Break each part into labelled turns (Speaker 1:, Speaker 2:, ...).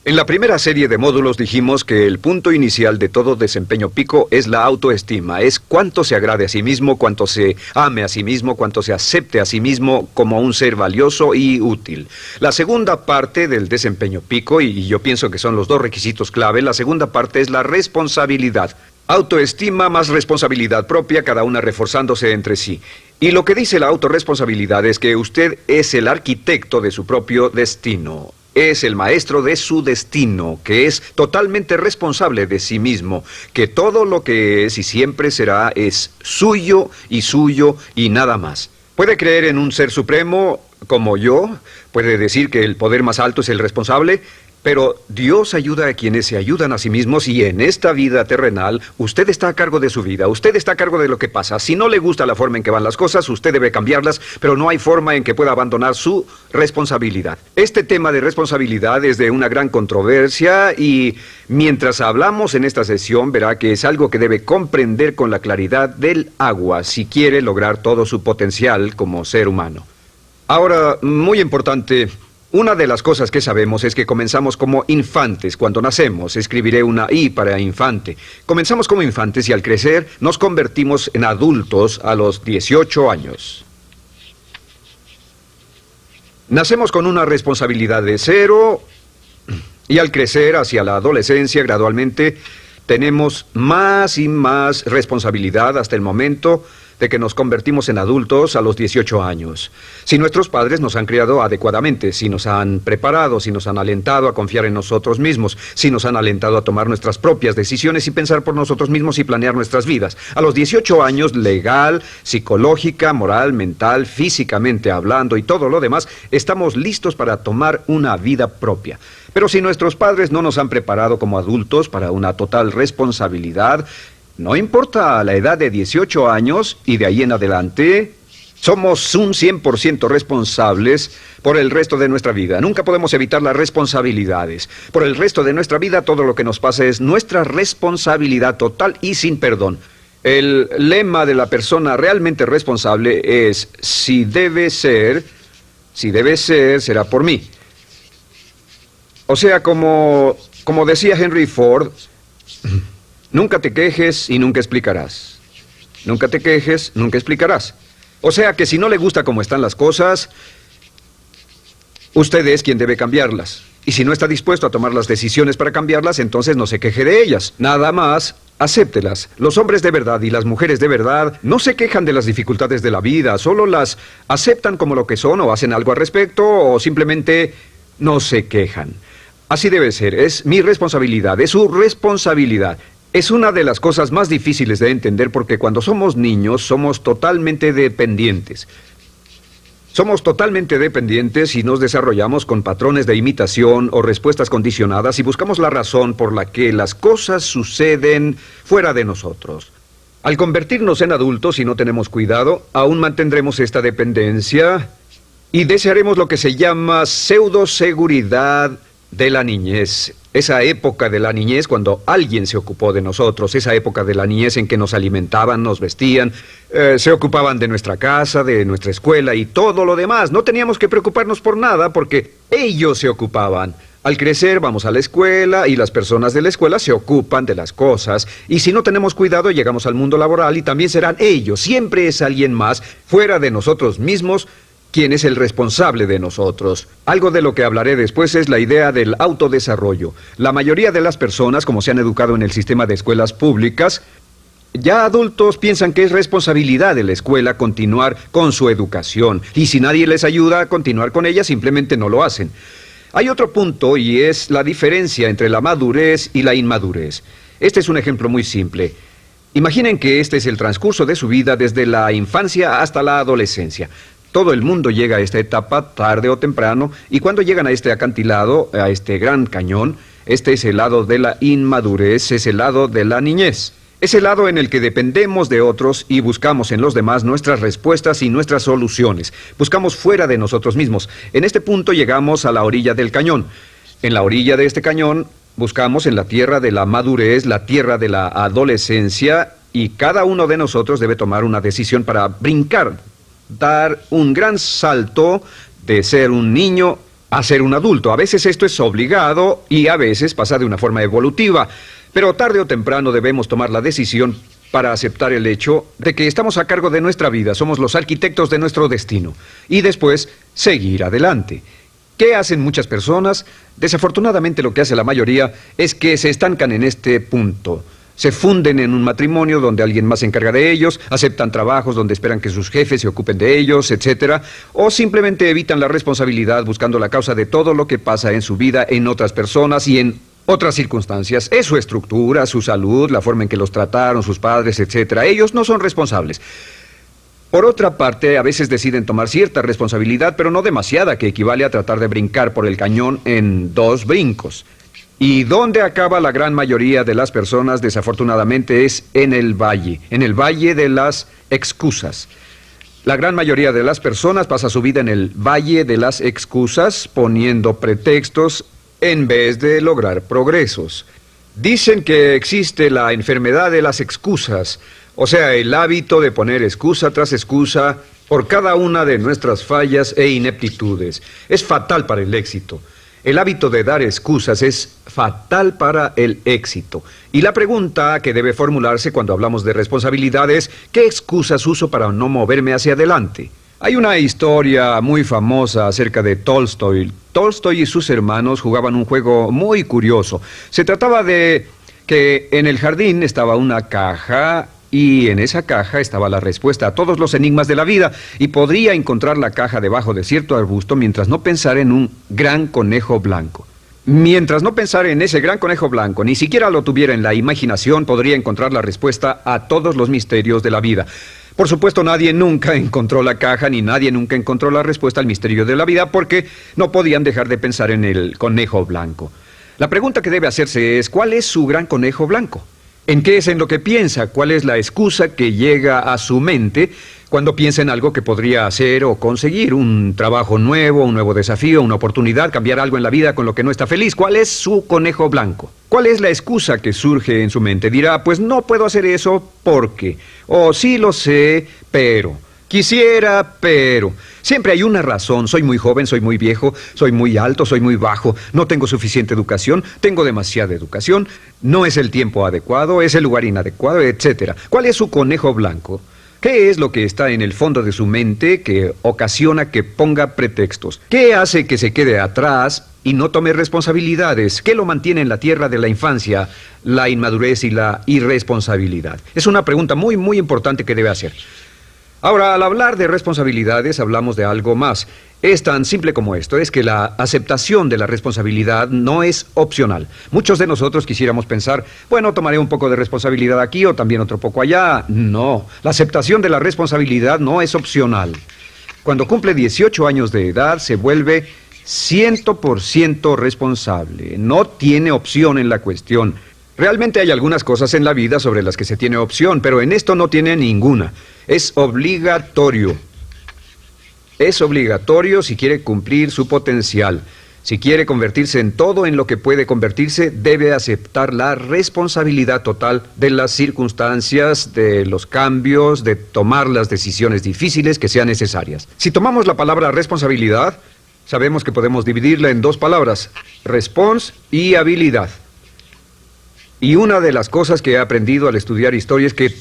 Speaker 1: En la primera serie de módulos dijimos que el punto inicial de todo desempeño pico es la autoestima. Es cuánto se agrade a sí mismo, cuánto se ame a sí mismo, cuánto se acepte a sí mismo como un ser valioso y útil. La segunda parte del desempeño pico, y yo pienso que son los dos requisitos clave, la segunda parte es la responsabilidad. Autoestima más responsabilidad propia, cada una reforzándose entre sí. Y lo que dice la autorresponsabilidad es que usted es el arquitecto de su propio destino. Es el maestro de su destino, que es totalmente responsable de sí mismo, que todo lo que es y siempre será es suyo y nada más. Puede creer en un ser supremo como yo, puede decir que el poder más alto es el responsable, pero Dios ayuda a quienes se ayudan a sí mismos y en esta vida terrenal usted está a cargo de su vida, usted está a cargo de lo que pasa. Si no le gusta la forma en que van las cosas, usted debe cambiarlas, pero no hay forma en que pueda abandonar su responsabilidad. Este tema de responsabilidad es de una gran controversia y mientras hablamos en esta sesión verá que es algo que debe comprender con la claridad del agua si quiere lograr todo su potencial como ser humano. Ahora, muy importante, una de las cosas que sabemos es que comenzamos como infantes cuando nacemos. Escribiré una I para infante. Comenzamos como infantes y al crecer nos convertimos en adultos a los 18 años. Nacemos con una responsabilidad de 0 y al crecer hacia la adolescencia gradualmente tenemos más y más responsabilidad hasta el momento de que nos convertimos en adultos a los 18 años. Si nuestros padres nos han criado adecuadamente, si nos han preparado, si nos han alentado a confiar en nosotros mismos, si nos han alentado a tomar nuestras propias decisiones y pensar por nosotros mismos y planear nuestras vidas. A los 18 años, legal, psicológica, moral, mental, físicamente hablando y todo lo demás, estamos listos para tomar una vida propia. Pero si nuestros padres no nos han preparado como adultos para una total responsabilidad, no importa la edad de 18 años y de ahí en adelante, somos un 100% responsables por el resto de nuestra vida. Nunca podemos evitar las responsabilidades. Por el resto de nuestra vida, todo lo que nos pasa es nuestra responsabilidad total y sin perdón. El lema de la persona realmente responsable es, si debe ser, será por mí. O sea, como decía Henry Ford, nunca te quejes y nunca explicarás. Nunca te quejes, nunca explicarás. O sea que si no le gusta cómo están las cosas, usted es quien debe cambiarlas. Y si no está dispuesto a tomar las decisiones para cambiarlas, entonces no se queje de ellas. Nada más, acéptelas. Los hombres de verdad y las mujeres de verdad no se quejan de las dificultades de la vida, solo las aceptan como lo que son o hacen algo al respecto o simplemente no se quejan. Así debe ser, es mi responsabilidad, es su responsabilidad. Es una de las cosas más difíciles de entender porque cuando somos niños somos totalmente dependientes. Somos totalmente dependientes y nos desarrollamos con patrones de imitación o respuestas condicionadas y buscamos la razón por la que las cosas suceden fuera de nosotros. Al convertirnos en adultos, si no tenemos cuidado, aún mantendremos esta dependencia y desearemos lo que se llama pseudoseguridad de la niñez. Esa época de la niñez cuando alguien se ocupó de nosotros, esa época de la niñez en que nos alimentaban, nos vestían, se ocupaban de nuestra casa, de nuestra escuela y todo lo demás. No teníamos que preocuparnos por nada porque ellos se ocupaban. Al crecer vamos a la escuela y las personas de la escuela se ocupan de las cosas y si no tenemos cuidado llegamos al mundo laboral y también serán ellos. Siempre es alguien más fuera de nosotros mismos ¿quién es el responsable de nosotros? Algo de lo que hablaré después es la idea del autodesarrollo. La mayoría de las personas, como se han educado en el sistema de escuelas públicas, ya adultos piensan que es responsabilidad de la escuela continuar con su educación. Y si nadie les ayuda a continuar con ella, simplemente no lo hacen. Hay otro punto y es la diferencia entre la madurez y la inmadurez. Este es un ejemplo muy simple. Imaginen que este es el transcurso de su vida desde la infancia hasta la adolescencia. Todo el mundo llega a esta etapa tarde o temprano y cuando llegan a este acantilado, a este gran cañón, este es el lado de la inmadurez, es el lado de la niñez. Es el lado en el que dependemos de otros y buscamos en los demás nuestras respuestas y nuestras soluciones. Buscamos fuera de nosotros mismos. En este punto llegamos a la orilla del cañón. En la orilla de este cañón buscamos en la tierra de la madurez, la tierra de la adolescencia y cada uno de nosotros debe tomar una decisión para brincar, dar un gran salto de ser un niño a ser un adulto. A veces esto es obligado y a veces pasa de una forma evolutiva. Pero tarde o temprano debemos tomar la decisión para aceptar el hecho de que estamos a cargo de nuestra vida, somos los arquitectos de nuestro destino. Y después, seguir adelante. ¿Qué hacen muchas personas? Desafortunadamente lo que hace la mayoría es que se estancan en este punto. Se funden en un matrimonio donde alguien más se encarga de ellos, aceptan trabajos donde esperan que sus jefes se ocupen de ellos, etc. O simplemente evitan la responsabilidad buscando la causa de todo lo que pasa en su vida, en otras personas y en otras circunstancias. Es su estructura, su salud, la forma en que los trataron sus padres, etc. Ellos no son responsables. Por otra parte, a veces deciden tomar cierta responsabilidad, pero no demasiada, que equivale a tratar de brincar por el cañón en 2 brincos. ¿Y dónde acaba la gran mayoría de las personas? Desafortunadamente es en el valle de las excusas. La gran mayoría de las personas pasa su vida en el valle de las excusas, poniendo pretextos en vez de lograr progresos. Dicen que existe la enfermedad de las excusas, o sea, el hábito de poner excusa tras excusa por cada una de nuestras fallas e ineptitudes. Es fatal para el éxito. El hábito de dar excusas es fatal para el éxito. Y la pregunta que debe formularse cuando hablamos de responsabilidad es, ¿qué excusas uso para no moverme hacia adelante? Hay una historia muy famosa acerca de Tolstoy. Tolstoy y sus hermanos jugaban un juego muy curioso. Se trataba de que en el jardín estaba una caja y en esa caja estaba la respuesta a todos los enigmas de la vida, y podría encontrar la caja debajo de cierto arbusto mientras no pensara en un gran conejo blanco. Mientras no pensara en ese gran conejo blanco, ni siquiera lo tuviera en la imaginación, podría encontrar la respuesta a todos los misterios de la vida. Por supuesto, nadie nunca encontró la caja, ni nadie nunca encontró la respuesta al misterio de la vida, porque no podían dejar de pensar en el conejo blanco. La pregunta que debe hacerse es, ¿cuál es su gran conejo blanco? ¿En qué es en lo que piensa? ¿Cuál es la excusa que llega a su mente cuando piensa en algo que podría hacer o conseguir? Un trabajo nuevo, un nuevo desafío, una oportunidad, cambiar algo en la vida con lo que no está feliz. ¿Cuál es su conejo blanco? ¿Cuál es la excusa que surge en su mente? Dirá, pues no puedo hacer eso porque, o sí lo sé, pero, quisiera, pero. Siempre hay una razón. Soy muy joven, soy muy viejo, soy muy alto, soy muy bajo, no tengo suficiente educación, tengo demasiada educación, no es el tiempo adecuado, es el lugar inadecuado, etc. ¿Cuál es su conejo blanco? ¿Qué es lo que está en el fondo de su mente que ocasiona que ponga pretextos? ¿Qué hace que se quede atrás y no tome responsabilidades? ¿Qué lo mantiene en la tierra de la infancia, la inmadurez y la irresponsabilidad? Es una pregunta muy, muy importante que debe hacer. Ahora, al hablar de responsabilidades, hablamos de algo más. Es tan simple como esto, es que la aceptación de la responsabilidad no es opcional. Muchos de nosotros quisiéramos pensar, bueno, tomaré un poco de responsabilidad aquí o también otro poco allá. No, la aceptación de la responsabilidad no es opcional. Cuando cumple 18 años de edad, se vuelve 100% responsable. No tiene opción en la cuestión. Realmente hay algunas cosas en la vida sobre las que se tiene opción, pero en esto no tiene ninguna. Es obligatorio. Es obligatorio si quiere cumplir su potencial. Si quiere convertirse en todo en lo que puede convertirse, debe aceptar la responsabilidad total de las circunstancias, de los cambios, de tomar las decisiones difíciles que sean necesarias. Si tomamos la palabra responsabilidad, sabemos que podemos dividirla en 2 palabras, respons y habilidad. Y una de las cosas que he aprendido al estudiar historia es que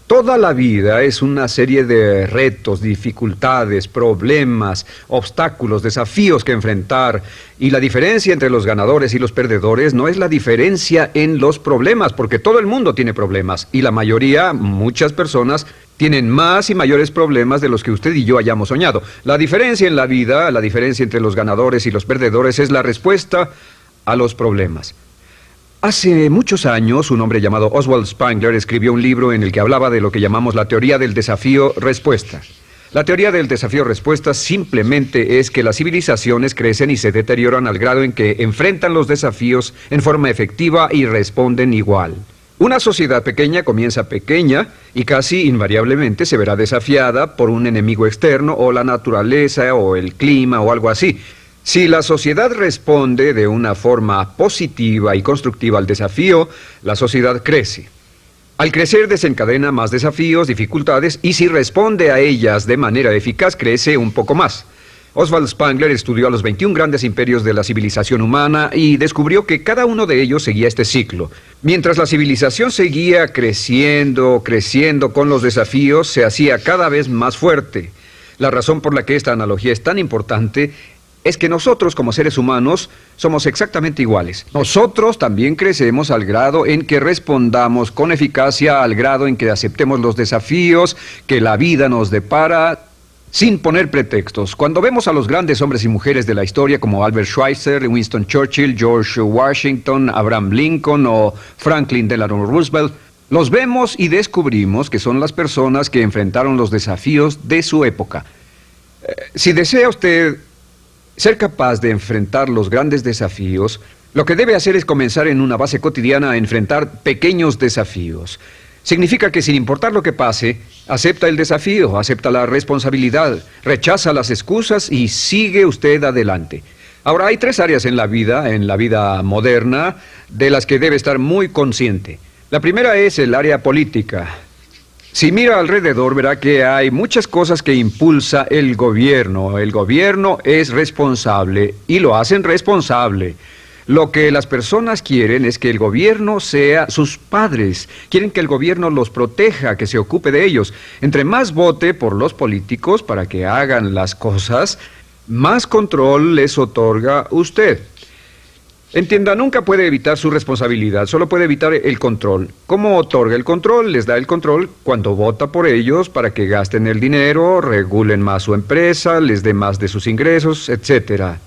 Speaker 1: toda la vida es una serie de retos, dificultades, problemas, obstáculos, desafíos que enfrentar. Y la diferencia entre los ganadores y los perdedores no es la diferencia en los problemas, porque todo el mundo tiene problemas. Y la mayoría, muchas personas, tienen más y mayores problemas de los que usted y yo hayamos soñado. La diferencia en la vida, la diferencia entre los ganadores y los perdedores es la respuesta a los problemas. Hace muchos años, un hombre llamado Oswald Spengler escribió un libro en el que hablaba de lo que llamamos la teoría del desafío-respuesta. La teoría del desafío-respuesta simplemente es que las civilizaciones crecen y se deterioran al grado en que enfrentan los desafíos en forma efectiva y responden igual. Una sociedad pequeña comienza pequeña y casi invariablemente se verá desafiada por un enemigo externo o la naturaleza o el clima o algo así. Si la sociedad responde de una forma positiva y constructiva al desafío, la sociedad crece. Al crecer desencadena más desafíos, dificultades, y si responde a ellas de manera eficaz, crece un poco más. Oswald Spengler estudió a los 21 grandes imperios de la civilización humana y descubrió que cada uno de ellos seguía este ciclo. Mientras la civilización seguía creciendo con los desafíos, se hacía cada vez más fuerte. La razón por la que esta analogía es tan importante es que nosotros, como seres humanos, somos exactamente iguales. Nosotros también crecemos al grado en que respondamos con eficacia, al grado en que aceptemos los desafíos que la vida nos depara, sin poner pretextos. Cuando vemos a los grandes hombres y mujeres de la historia como Albert Schweitzer, Winston Churchill, George Washington, Abraham Lincoln o Franklin Delano Roosevelt, los vemos y descubrimos que son las personas que enfrentaron los desafíos de su época. Si desea usted ser capaz de enfrentar los grandes desafíos, lo que debe hacer es comenzar en una base cotidiana a enfrentar pequeños desafíos. Significa que sin importar lo que pase, acepta el desafío, acepta la responsabilidad, rechaza las excusas y sigue usted adelante. Ahora, hay 3 áreas en la vida moderna, de las que debe estar muy consciente. La primera es el área política. Si mira alrededor, verá que hay muchas cosas que impulsa el gobierno. El gobierno es responsable y lo hacen responsable. Lo que las personas quieren es que el gobierno sea sus padres. Quieren que el gobierno los proteja, que se ocupe de ellos. Entre más vote por los políticos para que hagan las cosas, más control les otorga usted. Entienda, nunca puede evitar su responsabilidad, solo puede evitar el control. ¿Cómo otorga el control? Les da el control cuando vota por ellos para que gasten el dinero, regulen más su empresa, les dé más de sus ingresos, etc.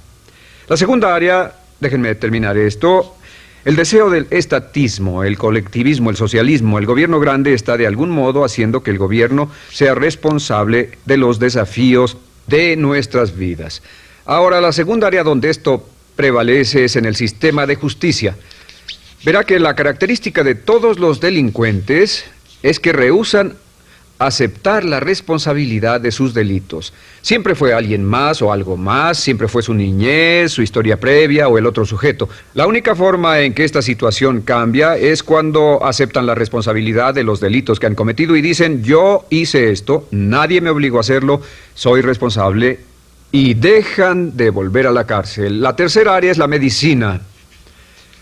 Speaker 1: La segunda área, déjenme terminar esto, el deseo del estatismo, el colectivismo, el socialismo. El gobierno grande está de algún modo haciendo que el gobierno sea responsable de los desafíos de nuestras vidas. Ahora, la segunda área donde esto prevalece es en el sistema de justicia. Verá que la característica de todos los delincuentes es que rehúsan aceptar la responsabilidad de sus delitos. Siempre fue alguien más o algo más, siempre fue su niñez, su historia previa o el otro sujeto. La única forma en que esta situación cambia es cuando aceptan la responsabilidad de los delitos que han cometido y dicen: yo hice esto, nadie me obligó a hacerlo, soy responsable, y dejan de volver a la cárcel. La tercera área es la medicina.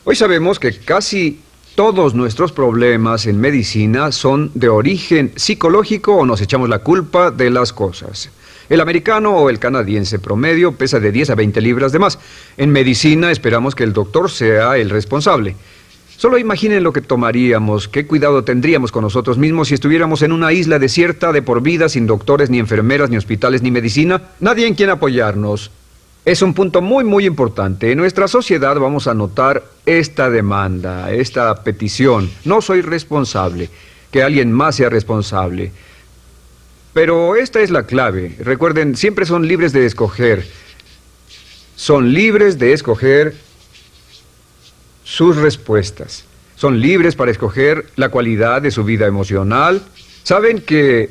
Speaker 1: Hoy sabemos que casi todos nuestros problemas en medicina son de origen psicológico o nos echamos la culpa de las cosas. El americano o el canadiense promedio pesa de 10 a 20 libras de más. En medicina esperamos que el doctor sea el responsable. Solo imaginen lo que tomaríamos, qué cuidado tendríamos con nosotros mismos si estuviéramos en una isla desierta de por vida, sin doctores, ni enfermeras, ni hospitales, ni medicina. Nadie en quien apoyarnos. Es un punto muy importante. En nuestra sociedad vamos a notar esta demanda, esta petición. No soy responsable, que alguien más sea responsable. Pero esta es la clave. Recuerden, siempre son libres de escoger. Son libres de escoger sus respuestas. Son libres para escoger la cualidad de su vida emocional. Saben que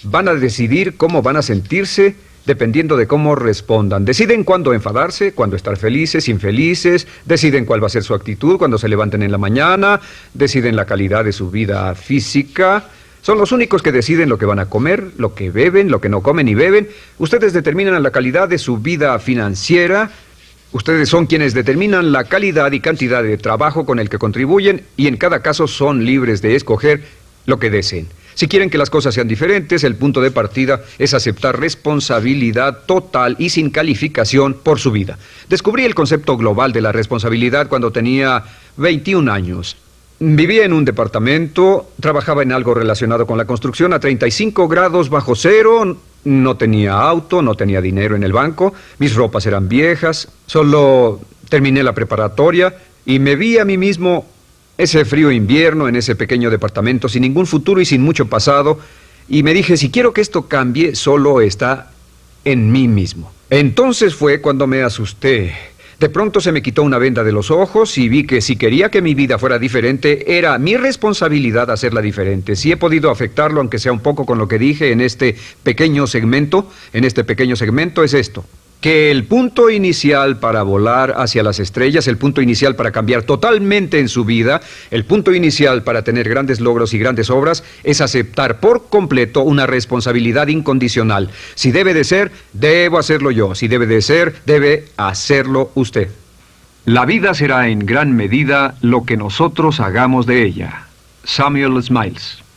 Speaker 1: van a decidir cómo van a sentirse dependiendo de cómo respondan. Deciden cuándo enfadarse, cuándo estar felices, infelices. Deciden cuál va a ser su actitud cuando se levanten en la mañana. Deciden la calidad de su vida física. Son los únicos que deciden lo que van a comer, lo que beben, lo que no comen ni beben. Ustedes determinan la calidad de su vida financiera. Ustedes son quienes determinan la calidad y cantidad de trabajo con el que contribuyen y en cada caso son libres de escoger lo que deseen. Si quieren que las cosas sean diferentes, el punto de partida es aceptar responsabilidad total y sin calificación por su vida. Descubrí el concepto global de la responsabilidad cuando tenía 21 años. Vivía en un departamento, trabajaba en algo relacionado con la construcción a 35 grados bajo cero. No tenía auto, no tenía dinero en el banco, mis ropas eran viejas, solo terminé la preparatoria y me vi a mí mismo ese frío invierno en ese pequeño departamento sin ningún futuro y sin mucho pasado, y me dije, si quiero que esto cambie, solo está en mí mismo. Entonces fue cuando me asusté. De pronto se me quitó una venda de los ojos y vi que si quería que mi vida fuera diferente, era mi responsabilidad hacerla diferente. Si he podido afectarlo, aunque sea un poco con lo que dije en este pequeño segmento, es esto. que el punto inicial para volar hacia las estrellas, el punto inicial para cambiar totalmente en su vida, el punto inicial para tener grandes logros y grandes obras, es aceptar por completo una responsabilidad incondicional. Si debe de ser, debo hacerlo yo. Si debe de ser, debe hacerlo usted. La vida será en gran medida lo que nosotros hagamos de ella. Samuel Smiles.